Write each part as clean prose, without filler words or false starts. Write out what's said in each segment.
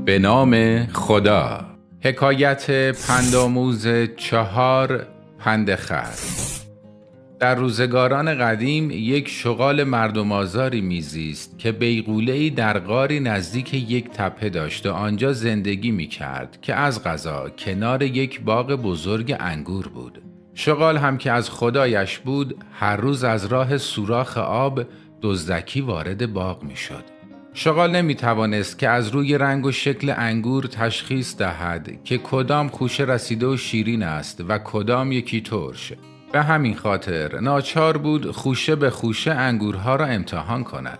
به نام خدا. حکایت پندآموز 4 پند خر. در روزگاران قدیم یک شغال مردم آزاری میزیست که بیغوله‌ای در غاری نزدیک یک تپه داشت و آنجا زندگی میکرد که از قضا کنار یک باغ بزرگ انگور بود. شغال هم که از خدایش بود هر روز از راه سوراخ آب دزدکی وارد باغ میشد. شغال نمیتوانست که از روی رنگ و شکل انگور تشخیص دهد که کدام خوشه رسیده و شیرین است و کدام یکی ترش. به همین خاطر ناچار بود خوشه به خوشه انگورها را امتحان کند.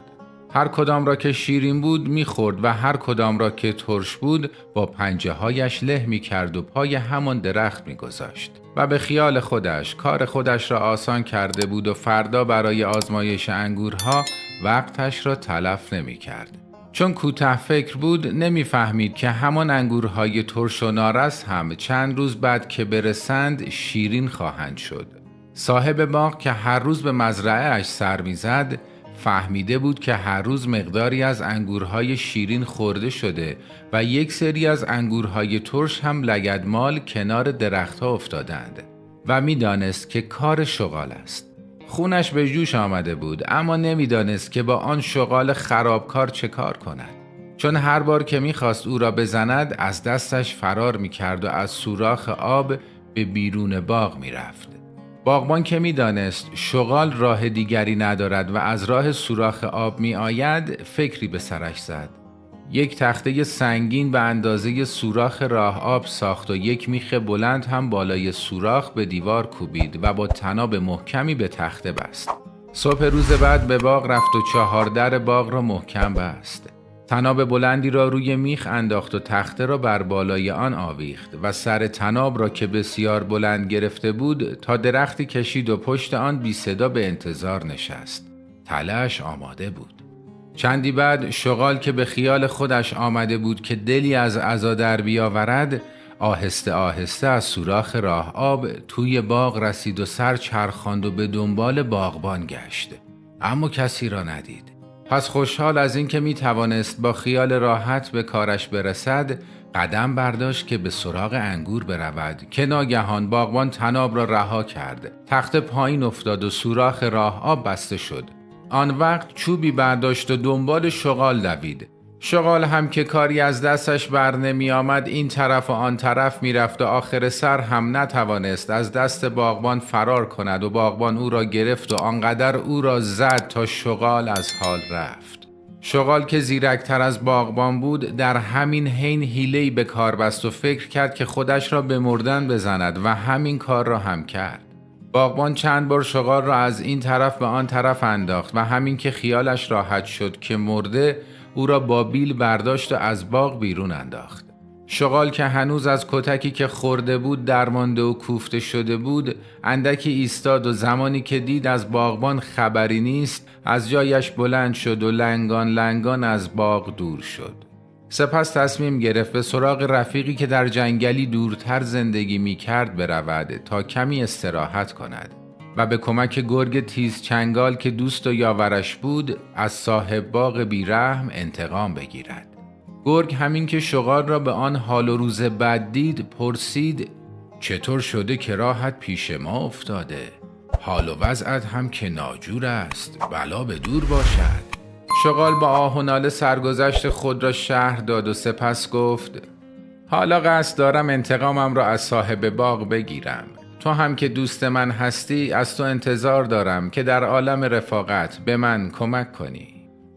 هر کدام را که شیرین بود میخورد و هر کدام را که ترش بود با پنجه هایش له میکرد و پای همان درخت میگذاشت و به خیال خودش کار خودش را آسان کرده بود و فردا برای آزمایش انگورها وقتش را تلف نمیکرد. چون کوته فکر بود نمیفهمید که همان انگورهای ترش و نارس هم چند روز بعد که برسند شیرین خواهند شد. صاحب باغ که هر روز به مزرعه اش سر میزد فهمیده بود که هر روز مقداری از انگورهای شیرین خورده شده و یک سری از انگورهای ترش هم لگدمال کنار درختها افتادند و میدانست که کار شغال است. خونش به جوش آمده بود اما نمیدانست که با آن شغال خرابکار چه کار کند، چون هر بار که میخواست او را بزند از دستش فرار میکرد و از سوراخ آب به بیرون باغ میرفت. باغبان که میدانست شغال راه دیگری ندارد و از راه سوراخ آب می آید فکری به سرش زد. یک تخته سنگین به اندازه سوراخ راه آب ساخت و یک میخ بلند هم بالای سوراخ به دیوار کوبید و با طناب محکمی به تخته بست. صبح روز بعد به باغ رفت و 4 در باغ را محکم بست. طناب بلندی را روی میخ انداخت و تخته را بر بالای آن آویخت و سر طناب را که بسیار بلند گرفته بود تا درختی کشید و پشت آن بی صدا به انتظار نشست. تله‌اش آماده بود. چندی بعد شغال که به خیال خودش آمده بود که دلی از عزا در بیاورد آهسته آهسته از سوراخ راه آب توی باغ رسید و سر چرخاند و به دنبال باغبان گشت، اما کسی را ندید. پس خوشحال از این که می توانست با خیال راحت به کارش برسد قدم برداشت که به سراغ انگور برود که ناگهان باغبان طناب را رها کرد. تخته پایین افتاد و سوراخ راه آب بسته شد. آن وقت چوبی برداشت و دنبال شغال دوید. شغال هم که کاری از دستش بر نمی آمد این طرف و آن طرف می رفت و آخر سر هم نتوانست از دست باغبان فرار کند و باغبان او را گرفت و آنقدر او را زد تا شغال از حال رفت. شغال که زیرکتر از باغبان بود در همین حین حیله‌ای به کار بست و فکر کرد که خودش را به مردن بزند و همین کار را هم کرد. باغبان چند بار شغال را از این طرف به آن طرف انداخت و همین که خیالش راحت شد که مرده او را با بیل برداشت و از باغ بیرون انداخت. شغال که هنوز از کتکی که خورده بود درمانده و کوفته شده بود اندکی ایستاد و زمانی که دید از باغبان خبری نیست از جایش بلند شد و لنگان لنگان از باغ دور شد. سپس تصمیم گرفت به سراغ رفیقی که در جنگلی دورتر زندگی می کرد برود تا کمی استراحت کند و به کمک گرگ تیز چنگال که دوست و یاورش بود از صاحب باغ بیرحم انتقام بگیرد. گرگ همین که شغال را به آن حال و روز بد دید پرسید چطور شده که راحت پیش ما افتاده؟ حال و وضعت هم که ناجور است، بلا به دور باشد. شغال با آه و ناله سرگذشت خود را شرح داد و سپس گفت حالا قصد دارم انتقامم را از صاحب باغ بگیرم. تو هم که دوست من هستی از تو انتظار دارم که در عالم رفاقت به من کمک کنی.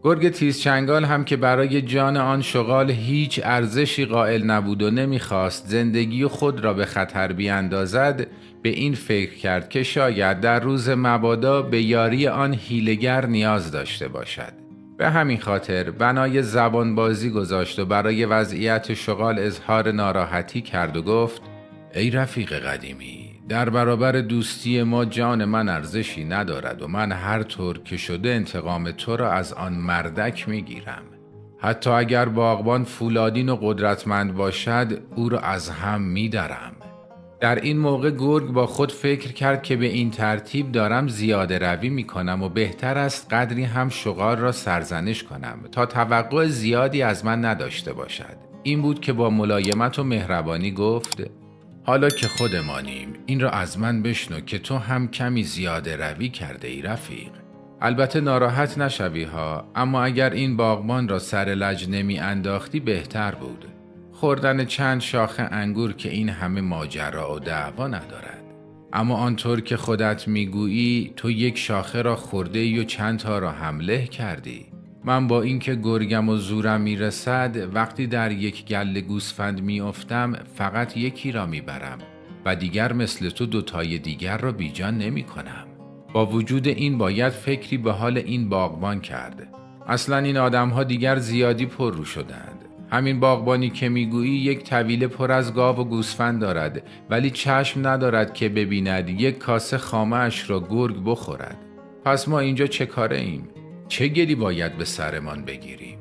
گرگ تیز چنگال هم که برای جان آن شغال هیچ ارزشی قائل نبود و نمیخواست زندگی خود را به خطر بیاندازد به این فکر کرد که شاید در روز مبادا به یاری آن حیله‌گر نیاز داشته باشد. به همین خاطر بنای زبانبازی گذاشت و برای وضعیت شغال اظهار ناراحتی کرد و گفت ای رفیق قدیمی، در برابر دوستی ما جان من ارزشی ندارد و من هر طور که شده انتقام تو را از آن مردک میگیرم. حتی اگر باغبان فولادین و قدرتمند باشد او را از هم میدرم. در این موقع گرگ با خود فکر کرد که به این ترتیب دارم زیاده روی می کنم و بهتر است قدری هم شغال را سرزنش کنم تا توقع زیادی از من نداشته باشد. این بود که با ملایمت و مهربانی گفت: حالا که خودمانیم این را از من بشنو که تو هم کمی زیاده روی کرده ای رفیق. البته ناراحت نشوی ها، اما اگر این باغبان را سر لج نمی انداختی بهتر بود. خوردن چند شاخه انگور که این همه ماجرا و دعوا ندارد. اما آنطور که خودت میگویی تو یک شاخه را خورده ای و چند تا را حمله کردی. من با اینکه گرگم و زورم میرسد وقتی در یک گله گوسفند میافتم فقط یکی را میبرم و دیگر مثل تو دوتای دیگر را بیجان نمی کنم. با وجود این باید فکری به حال این باغبان کرد. اصلا این آدمها دیگر زیادی پر رو شدند. همین باغبانی که میگویی یک طویله پر از گاو و گوسفند دارد ولی چشم ندارد که ببیند یک کاسه خامه اش را گرگ بخورد. پس ما اینجا چه کاره ایم؟ چه گلی باید به سرمان بگیریم؟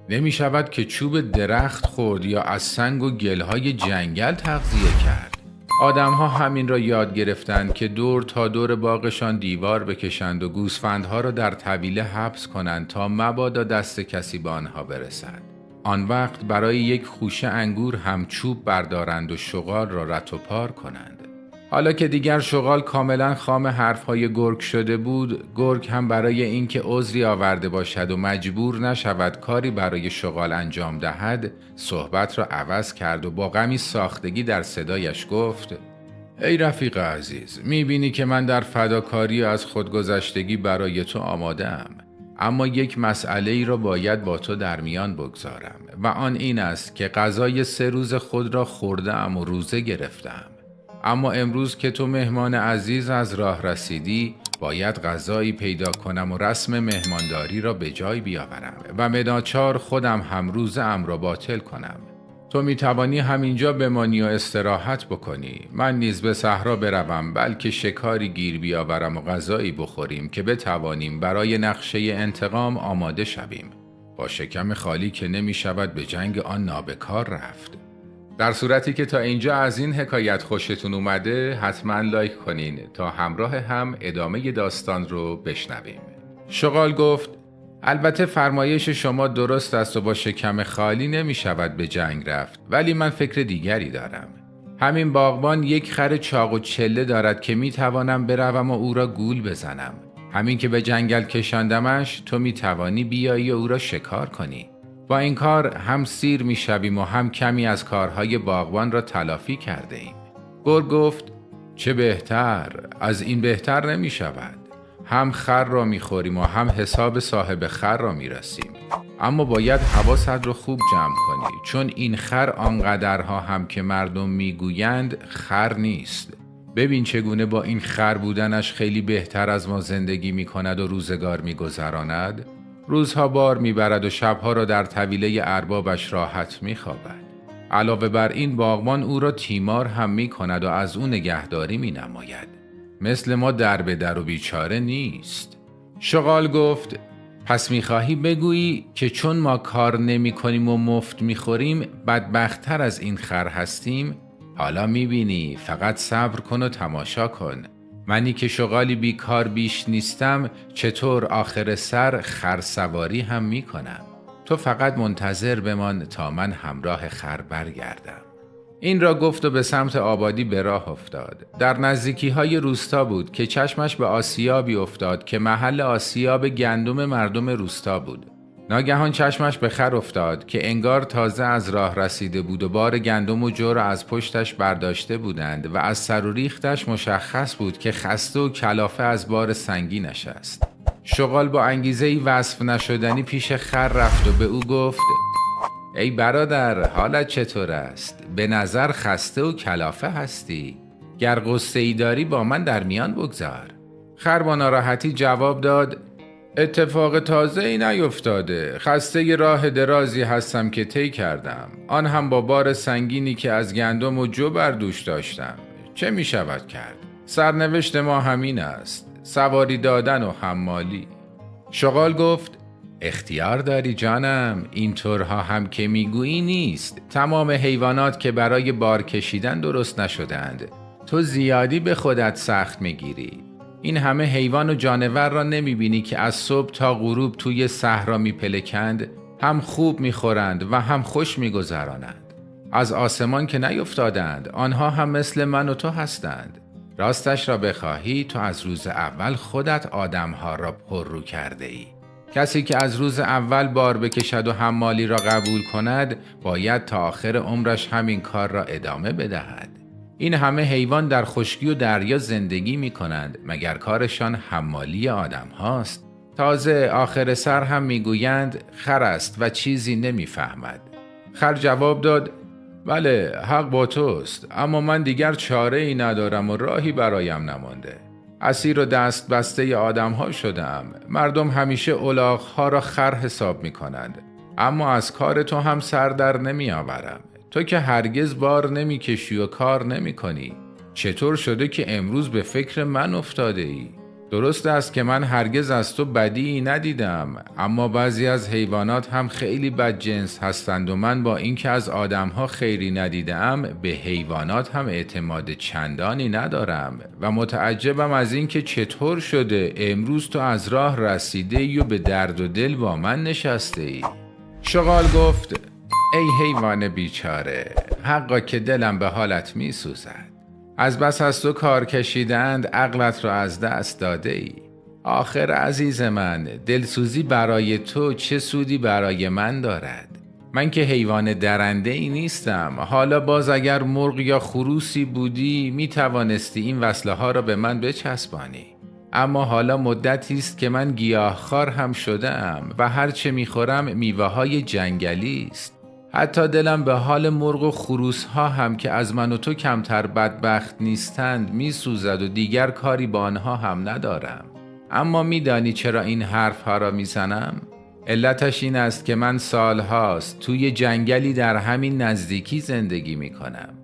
نمی شود که چوب درخت خورد یا از سنگ و گلهای جنگل تغذیه کرد. آدمها همین را یاد گرفتند که دور تا دور باغشان دیوار بکشند و گوسفندها را در طویله حبس کنند تا مبادا دست کسی به آنها برسد. آن وقت برای یک خوشه انگور هم چوب بردارند و شغال را رت و پار کنند. حالا که دیگر شغال کاملا خام حرفهای گرگ شده بود، گرگ هم برای اینکه عذری آورده باشد و مجبور نشود کاری برای شغال انجام دهد، صحبت را عوض کرد و با غمی ساختگی در صدایش گفت: ای رفیق عزیز، میبینی که من در فداکاری از خودگذشتگی برای تو آماده‌ام. اما یک مسئله ای را باید با تو در میان بگذارم و آن این است که غذای 3 روز خود را خورده‌ام و روزه گرفتم. اما امروز که تو مهمان عزیز از راه رسیدی باید غذایی پیدا کنم و رسم مهمانداری را به جای بیاورم و مداچار خودم هم روزه‌ام را باطل کنم. تو میتوانی همینجا بمانی و استراحت بکنی، من نیز به صحرا بروم بلکه شکاری گیر بیاورم و غذایی بخوریم که بتوانیم برای نقشه انتقام آماده شویم. با شکم خالی که نمی شود به جنگ آن نابکار رفت. در صورتی که تا اینجا از این حکایت خوشتون اومده حتما لایک کنین تا همراه هم ادامه داستان رو بشنویم. شغال گفت: البته فرمایش شما درست است و با شکم خالی نمی شود به جنگ رفت، ولی من فکر دیگری دارم. همین باغبان یک خر چاق و چله دارد که می توانم بروم و او را گول بزنم. همین که به جنگل کشاندمش تو می توانی بیایی و او را شکار کنی. با این کار هم سیر می شویم و هم کمی از کارهای باغبان را تلافی کرده ایم. گرگ گفت: چه بهتر، از این بهتر نمی شود. هم خر را می خوریم و هم حساب صاحب خر را می رسیم. اما باید حواست رو خوب جمع کنی، چون این خر آنقدرها هم که مردم می گویند خر نیست. ببین چگونه با این خر بودنش خیلی بهتر از ما زندگی می کند و روزگار می گذراند. روزها بار میبرد و شبها را در طویله اربابش راحت میخوابد. علاوه بر این باغبان او را تیمار هم میکند و از او نگهداری مینماید. مثل ما در به در و بیچاره نیست. شغال گفت: پس میخواهی بگویی که چون ما کار نمی کنیم و مفت میخوریم بدبختتر از این خر هستیم؟ حالا میبینی، فقط صبر کن و تماشا کن. منی که شغالی بیکار بیش نیستم چطور آخر سر خرسواری هم می کنم. تو فقط منتظر بمان تا من همراه خر برگردم. این را گفت و به سمت آبادی به راه افتاد. در نزدیکی های روستا بود که چشمش به آسیابی افتاد که محل آسیاب گندم مردم روستا بود. ناگهان چشمش به خر افتاد که انگار تازه از راه رسیده بود و بار گندم و جو را از پشتش برداشته بودند و از سر و ریختش مشخص بود که خسته و کلافه از بار سنگینش است. شغال با انگیزه‌ای وصف نشدنی پیش خر رفت و به او گفت: ای برادر، حالت چطور است؟ به نظر خسته و کلافه هستی. گر غصه‌ای داری با من در میان بگذار. خر با ناراحتی جواب داد: اتفاق تازه‌ای نیفتاده. خسته ی راه درازی هستم که طی کردم، آن هم با بار سنگینی که از گندم و جو بر دوش داشتم. چه می شود کرد؟ سرنوشت ما همین است، سواری دادن و حمالی. شغال گفت: اختیار داری جانم، اینطورها هم که میگویی نیست. تمام حیوانات که برای بار کشیدن درست نشدند. تو زیادی به خودت سخت میگیری. این همه حیوان و جانور را نمیبینی که از صبح تا غروب توی صحرا میپلکند؟ هم خوب میخورند و هم خوش میگذرانند. از آسمان که نیفتادند، آنها هم مثل من و تو هستند. راستش را بخواهی تو از روز اول خودت آدمها را پررو کرده ای. کسی که از روز اول بار بکشد و حمالی را قبول کند باید تا آخر عمرش همین کار را ادامه بدهد. این همه حیوان در خشکی و دریا زندگی می کنند، مگر کارشان حمالی آدم هاست؟ تازه آخر سر هم می گویند خر است و چیزی نمی فهمد. خر جواب داد: بله، حق با توست، اما من دیگر چاره ای ندارم و راهی برایم نمانده. اسیر و دست بسته آدم ها شدم. مردم همیشه الاغ ها را خر حساب می کنند، اما از کار تو هم سر در نمی آورم. تو که هرگز بار نمی کشی و کار نمی کنی. چطور شده که امروز به فکر من افتاده ای؟ درست است که من هرگز از تو بدی ندیدم، اما بعضی از حیوانات هم خیلی بدجنس هستند و من با اینکه از آدمها خیری ندیدم به حیوانات هم اعتماد چندانی ندارم و متعجبم از اینکه چطور شده امروز تو از راه رسیده ای و به درد و دل با من نشسته ای. شغال گفت: ای حیوان بیچاره، حقا که دلم به حالت می سوزد. از بس از تو کار کشیدند عقلت را از دست داده ای. آخر عزیز من، دلسوزی برای تو چه سودی برای من دارد؟ من که حیوان درنده ای نیستم. حالا باز اگر مرغ یا خروسی بودی می توانستی این وصله ها را به من بچسبانی. اما حالا مدتی است که من گیاهخوار هم شدم و هر چه می خورم میوه های جنگلی است. حتی دلم به حال مرغ و خروس ها هم که از من و تو کمتر بدبخت نیستند می سوزد و دیگر کاری با آنها هم ندارم. اما می دانی چرا این حرف ها را می زنم؟ علتش این است که من سالهاست توی جنگلی در همین نزدیکی زندگی می کنم.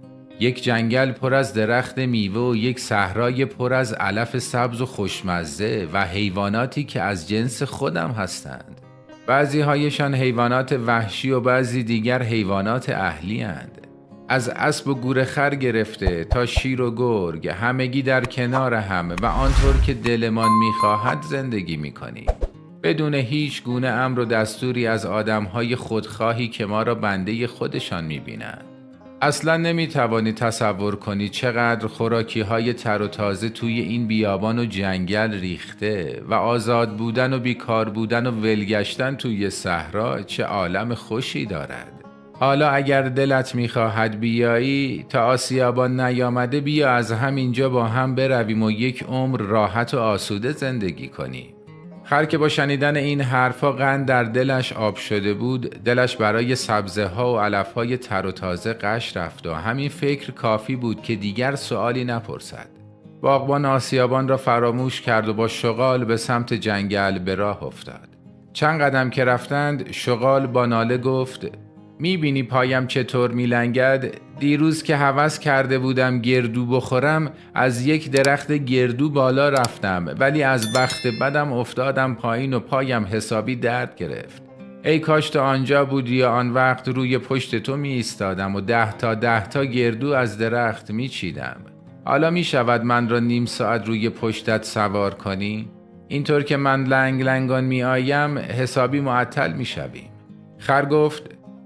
یک جنگل پر از درخت میوه و یک صحرای پر از علف سبز و خوشمزه و حیواناتی که از جنس خودم هستند. بعضی هایشان حیوانات وحشی و بعضی دیگر حیوانات اهلی اند. از اسب و گورخر گرفته تا شیر و گرگ همگی در کنار هم و آنطور که دلمان می‌خواهد زندگی می‌کنیم، بدون هیچ گونه امر و دستوری از آدم‌های خودخواهی که ما را بنده خودشان می‌بینند. اصلا نمی‌توانی تصور کنی چقدر خوراکی‌های تر و تازه توی این بیابان و جنگل ریخته و آزاد بودن و بیکار بودن و ولگشتن توی صحرا چه عالم خوشی دارد. حالا اگر دلت می‌خواهد بیایی، تا آسیابان نیامده بیا از همینجا با هم برویم و یک عمر راحت و آسوده زندگی کنیم. خر که با شنیدن این حرفا قند در دلش آب شده بود، دلش برای سبزه ها و علف های تر و تازه غش رفت و همین فکر کافی بود که دیگر سؤالی نپرسد. باغبان آسیابان را فراموش کرد و با شغال به سمت جنگل به راه افتاد. چند قدم که رفتند، شغال با ناله گفت: میبینی پایم چطور میلنگد؟ دیروز که هوس کرده بودم گردو بخورم، از یک درخت گردو بالا رفتم، ولی از بخت بدم افتادم پایین و پایم حسابی درد گرفت. ای کاش تا آنجا بودی یا آن وقت روی پشت تو می ایستادم و 10 تا گردو از درخت می چیدم. حالا می شود من را نیم ساعت روی پشتت سوار کنی؟ اینطور که من لنگ لنگان می آیم حسابی معطل می شویم. خر گفت: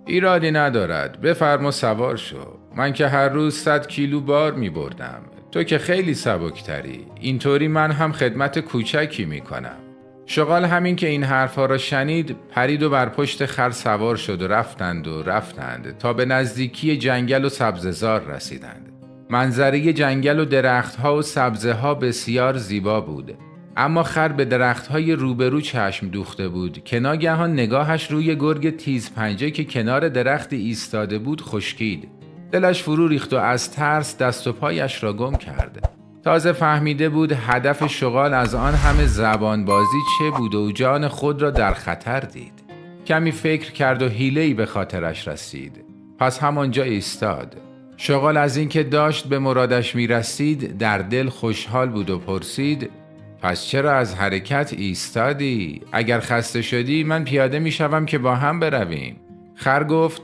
ایرادی ندارد، بفرما سوار شو. من که هر روز 100 کیلو بار می بردم. تو که خیلی سبکتری. اینطوری من هم خدمت کوچکی می کنم. شغال همین که این حرفها را شنید پرید و بر پشت خر سوار شد و رفتند تا به نزدیکی جنگل و سبززار رسیدند. منظره جنگل و درختها و سبزه ها بسیار زیبا بود، اما خر به درختهای روبرو چشم دوخته بود که ناگهان نگاهش روی گرگ تیزپنجه که کنار درخت ایستاده بود خشکید. دلش فرو ریخت و از ترس دست و پایش را گم کرد. تازه فهمیده بود هدف شغال از آن همه زبانبازی چه بود و جان خود را در خطر دید. کمی فکر کرد و حیله‌ای به خاطرش رسید. پس همانجا ایستاد. شغال از اینکه داشت به مرادش می رسید در دل خوشحال بود و پرسید: پس چرا از حرکت ایستادی؟ اگر خسته شدی من پیاده می شوم که با هم برویم. خر گفت: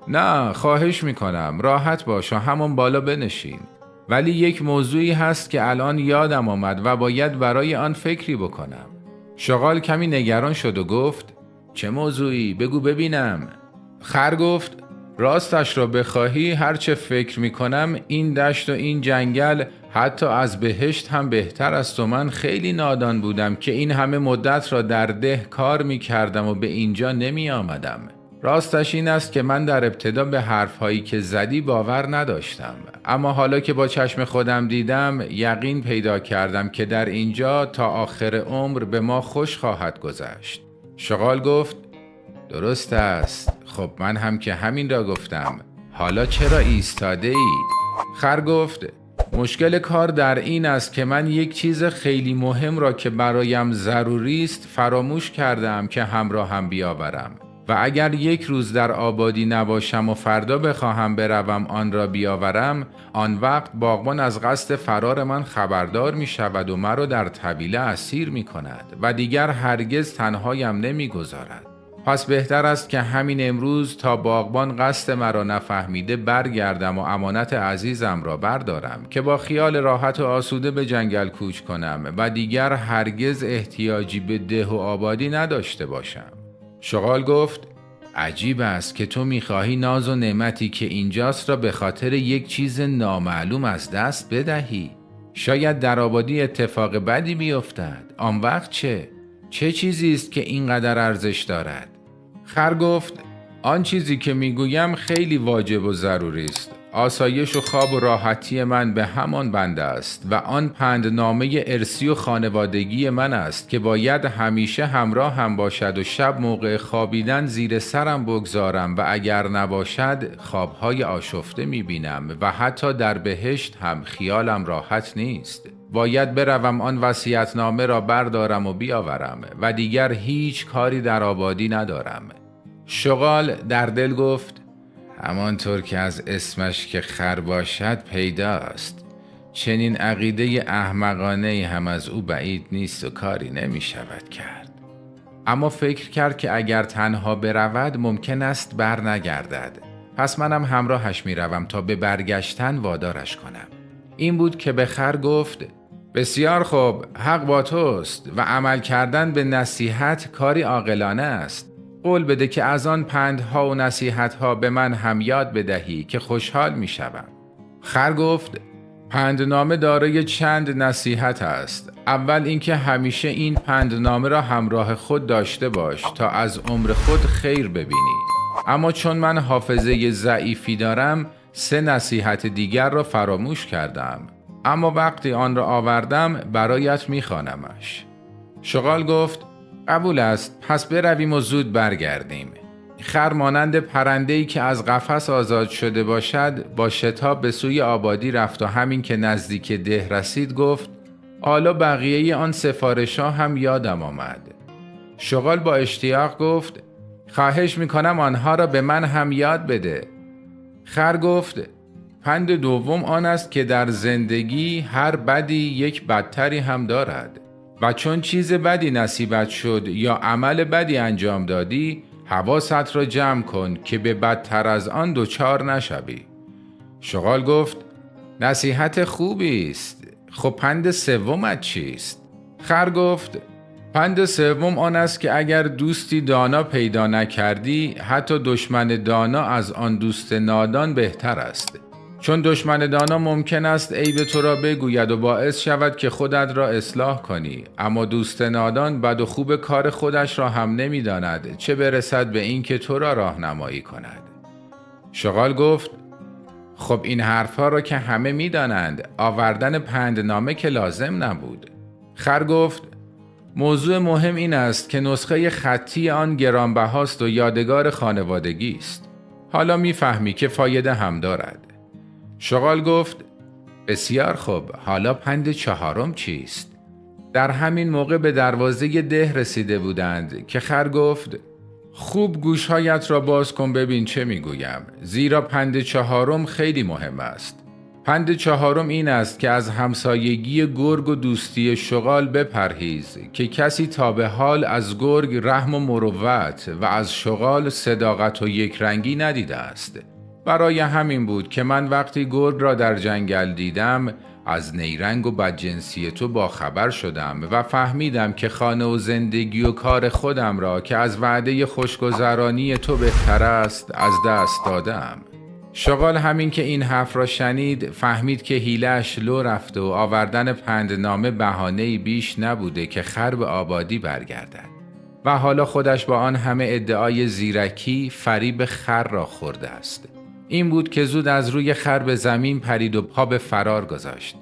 نه، خواهش می کنم، راحت باش و همون بالا بنشین. ولی یک موضوعی هست که الان یادم آمد و باید برای آن فکری بکنم. شغال کمی نگران شد و گفت: چه موضوعی؟ بگو ببینم. خر گفت راستش را بخواهی هرچه فکر میکنم این دشت و این جنگل حتی از بهشت هم بهتر است و من خیلی نادان بودم که این همه مدت را در ده کار میکردم و به اینجا نمی آمدم. راستش این است که من در ابتدا به حرفهایی که زدی باور نداشتم، اما حالا که با چشم خودم دیدم یقین پیدا کردم که در اینجا تا آخر عمر به ما خوش خواهد گذشت. شغال گفت درست است. خب من هم که همین را گفتم. حالا چرا ایستاده ای؟ خر گفت مشکل کار در این است که من یک چیز خیلی مهم را که برایم ضروری است فراموش کردم که همراهم بیاورم و اگر یک روز در آبادی نباشم و فردا بخواهم بروم آن را بیاورم، آن وقت باغبان از قصد فرار من خبردار می شود و مرا در طویله اسیر می کند و دیگر هرگز تنهایم نمی گذارد. پس بهتر است که همین امروز تا باغبان قصد مرا نفهمیده برگردم و امانت عزیزم را بردارم که با خیال راحت و آسوده به جنگل کوچ کنم و دیگر هرگز احتیاجی به ده و آبادی نداشته باشم. شغال گفت عجیب است که تو میخواهی ناز و نعمتی که اینجاست را به خاطر یک چیز نامعلوم از دست بدهی. شاید در آبادی اتفاق بدی بیفتد. آن وقت چه؟ چه چیزی است که اینقدر ارزش دارد؟ خر گفت آن چیزی که میگویم خیلی واجب و ضروری است. آسایش و خواب و راحتی من به همان بنده است و آن پندنامه ارثی و خانوادگی من است که باید همیشه همراه هم باشد و شب موقع خوابیدن زیر سرم بگذارم و اگر نباشد خوابهای آشفته میبینم و حتی در بهشت هم خیالم راحت نیست. باید بروم آن وصیت‌نامه را بردارم و بیاورم و دیگر هیچ کاری در آبادی ندارم. شغال در دل گفت همانطور که از اسمش که خر باشد پیداست، چنین عقیده احمقانه هم از او بعید نیست و کاری نمی شود کرد. اما فکر کرد که اگر تنها برود ممکن است بر نگردد. پس منم همراهش می روم تا به برگشتن وادارش کنم. این بود که به خر گفت بسیار خوب، حق با توست و عمل کردن به نصیحت کاری عاقلانه است. قول بده که از آن پندها و نصیحتها به من هم یاد بدهی که خوشحال می شوم. خر گفت پندنامه دارای چند نصیحت است. اول اینکه همیشه این پندنامه را همراه خود داشته باش تا از عمر خود خیر ببینی. اما چون من حافظه ضعیفی دارم 3 نصیحت دیگر را فراموش کردم، اما وقتی آن را آوردم برایت میخوانمش. شغال گفت قبول است، پس برویم و زود برگردیم. خر مانند پرنده‌ای که از قفس آزاد شده باشد با شتاب به سوی آبادی رفت و همین که نزدیک ده رسید گفت حالا بقیه آن سفارش‌ها هم یادم آمد. شغال با اشتیاق گفت خواهش میکنم آنها را به من هم یاد بده. خر گفت پند دوم آن است که در زندگی هر بدی یک بدتری هم دارد و چون چیز بدی نصیبت شد یا عمل بدی انجام دادی حواست را جمع کن که به بدتر از آن دچار نشوی. شغال گفت نصیحت خوبی است. خب پند سومت چیست؟ خر گفت پند سوم آن است که اگر دوستی دانا پیدا نکردی حتی دشمن دانا از آن دوست نادان بهتر است، چون دشمن دانا ممکن است عیب تو را بگوید و باعث شود که خودت را اصلاح کنی، اما دوست نادان بد و خوب کار خودش را هم نمی‌داند، چه برسد به این که تو را راهنمایی کند. شغال گفت خب این حرفها را که همه می‌دانند، آوردن پندنامه که لازم نبود. خر گفت موضوع مهم این است که نسخه خطی آن گرانبهاست و یادگار خانوادگی است. حالا می‌فهمی که فایده هم دارد. شغال گفت بسیار خوب، حالا پند چهارم چیست؟ در همین موقع به دروازه ده رسیده بودند که خر گفت خوب گوشهایت را باز کن ببین چه میگویم، زیرا پند چهارم خیلی مهم است. پند چهارم این است که از همسایگی گرگ و دوستی شغال بپرهیز که کسی تا به حال از گرگ رحم و مروت و از شغال صداقت و یکرنگی ندیده است. برای همین بود که من وقتی گرگ را در جنگل دیدم از نیرنگ و بدجنسی تو باخبر شدم و فهمیدم که خانه و زندگی و کار خودم را که از وعده خوشگذرانی تو بهتر است از دست دادم. شغال همین که این حرف را شنید فهمید که حیله‌اش لو رفته و آوردن پندنامه بهانه‌ای بیش نبوده که خر به آبادی برگردد و حالا خودش با آن همه ادعای زیرکی فریب خر را خورده است. این بود که زود از روی خر به زمین پرید و پا به فرار گذاشت.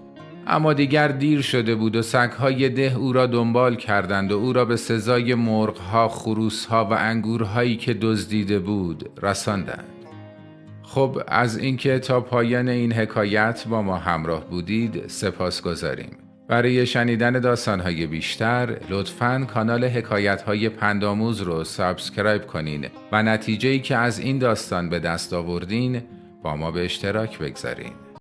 اما دیگر دیر شده بود و سگ‌های ده او را دنبال کردند و او را به سزای مرغ‌ها، خروس‌ها و انگورهایی که دزدیده بود رساندند. خب از اینکه تا پایان این حکایت با ما همراه بودید سپاسگزاریم. برای شنیدن داستان‌های بیشتر لطفاً کانال حکایت‌های پندآموز رو سابسکرایب کنین و نتیجه‌ای که از این داستان به دست آوردین با ما به اشتراک بگذارین.